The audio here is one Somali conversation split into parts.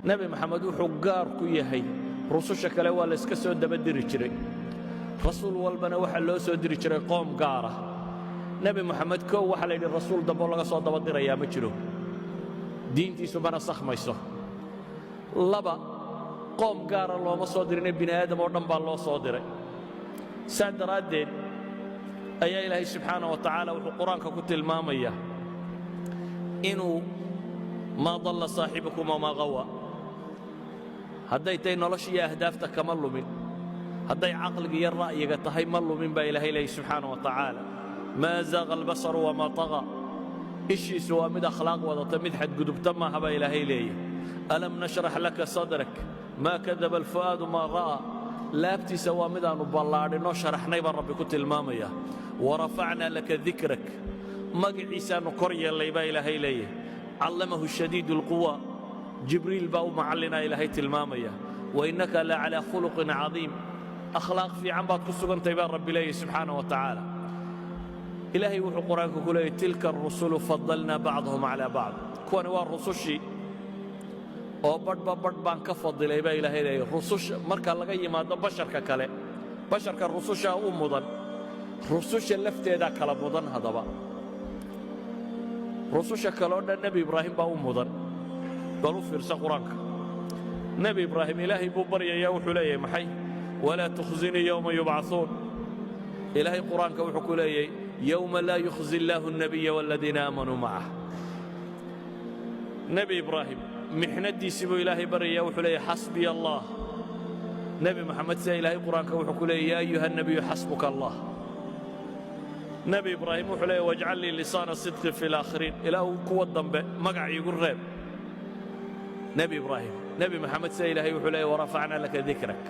nebi maxamed wuxuu gaar ku yahay rususha kale waa la iska soo daba diri jiray rasuul walbana waxa loo soo diri jiray qoom gaar ah nebi maxamed koow waxa la yidhi rasuul dambo laga soo daba dirayaa ma jiro diintiisu mana sakhmayso laba qoom gaara looma soo dirin bini aadam oo dhan baa loo soo diray saa daraaddeed ayaa ilaahay subxaanahu wa tacaala wuxuu qur-aanka ku tilmaamayaa inuu maa dalla saaxibukum wamaa qawa hadday tahay noloshiiyo ahdaafta kama lumin hadday caqliga iyo ra'yiga tahay ma lumin baa ilaahay leeyahy subxaanahu wa tacaala maa zaaqa albasaru wamaa taqa ishiisu waa mid akhlaaq wadata mid xadgudubta maaha baa ilaahay leeyahy alam nashrax laka sadrak maa kadaba alfu'aadu maa ra'aa laabtiisa waa midaannu ballaadhinoo sharaxnay baa rabbi ku tilmaamaya warafacnaa laka dikrak magaciisaannu kor yeellay baa ilaahay leeyahy callamahu shadiidu alquwa jibriil baa u macallinaa ilaahay tilmaamaya wainnaka la calaa khuluqin cadiim akhlaaq fiican baad ku sugantahay baa rabbi leeyahy subxaanahu wa tacaala ilaahay wuxuu qur-aanka ku leeyahy tilka arusulu fadalnaa bacdahum calaa bacd kuwani waa rusushii oo badhba badh baan ka fadilay baa ilaahay leeyahy rususha marka laga yimaado basharka kale basharka rusushaa u mudan rususha lafteedaa kala mudan haddaba rususha kaloo dhan nebi ibraahim baa u mudan bal u fiirsa qur-aanka nebi ibraahim ilaahay buu baryayaa wuxuu leeyahay maxay walaa tukhzinii yowma yubcahuun ilaahay qur-aanka wuxuu ku leeyahay yowma laa yukhzi illaahu الnabiya waaladiina aamanuu macah nebi ibraahim mixnadiisii buu ilaahay baryayaa wuxuu leeyahay xasbiya allah nebi maxamed sida ilaahay qur-aanka wuxuu ku leeyahy yaa ayuha الnabiyu xasbuka allah nebi ibraahim wuxuu leeyahy wajcal lii lisaana sidqin fi laakhiriin ilaahu kuwa dambe magac iigu reeb nebi ibraahim nebi maxamed sida ilaahay wuxuu leeyahy warafacnaa laka dikrak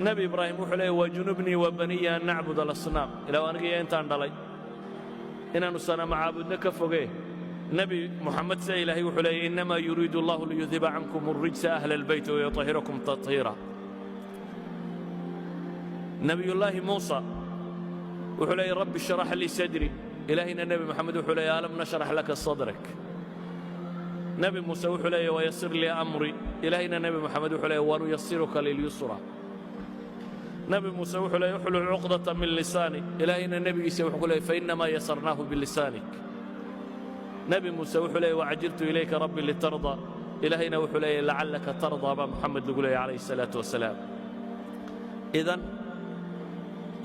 nebi ibraahim wuxuu leeyahy wajunubnii wa baniya an nacbud alasnaam ilaahu anigiyo intaan dhalay inaannu sanama caabudno ka fogee nebi muxamed sida ilaahay wuxuu leeyahy innamaa yuriidu allahu liyudhiba cankum alrijsa ahla albayt wayutahhirakum tathiira nebiyullaahi muusa wuxuu leeyahy rabbi shrax lii sadri ilaahayna nebi maxamed wuxuu leeyahy alam nashrax laka sadrak nebi muuse wuxuu leeyahy wayasir lii amri ilaahayna nebi maxamed wuxuu leeyahy wanuyasiruka lilyusra nebi muuse wuxuu leeyahy uxlul cuqdata min lisaani ilaahayna nebigiisa wuxuu ku leeyahy fainnamaa yasarnaahu bilisaanik nebi muuse wuxuu leeyahy wacajiltu ilayka rabbi litardaa ilaahayna wuxuu leeyahy lacallaka tardaa baa muxamed lagu leeyahy calayhi الsalaatu wasalaam idan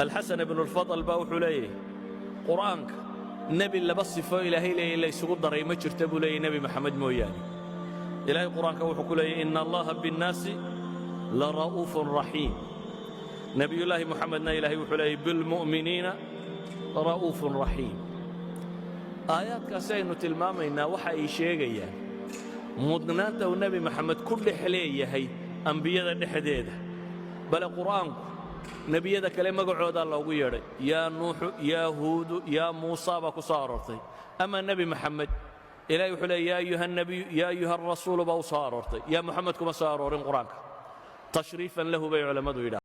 alxasan ibnu اlfadl baa wuxuu leeyahy qur'aanka nebi laba sifo ilaahay leeyahy la isugu daray ma jirta buu leeyahy nebi maxamed mooyaane ilaahay qur'aanka wuxuu ku leeyahy ina allaha biاnnaasi la ra'uufun raxiim nebiyullaahi muxamedna ilaahay wuxuu leeyahy bilmu'miniina ra'uufun raxiim aayaadkaasi aynu tilmaamaynaa waxa ay sheegayaan mudnaanta uu nebi maxamed ku dhex leeyahay ambiyada dhexdeeda bale qur'aanku nebiyada kale magacoodaa loogu yeedhay yaa nuuxu yaa huudu yaa muusaa baa ku soo aroortay ama nebi maxamed ilahay wuxuu leeyahy yaa ayuha nabiyu yaa ayuha arasuulu baa u soo aroortay yaa muxamed kuma soo aroorin qur'aanka tashriifan lahu bay culammadu yidhaha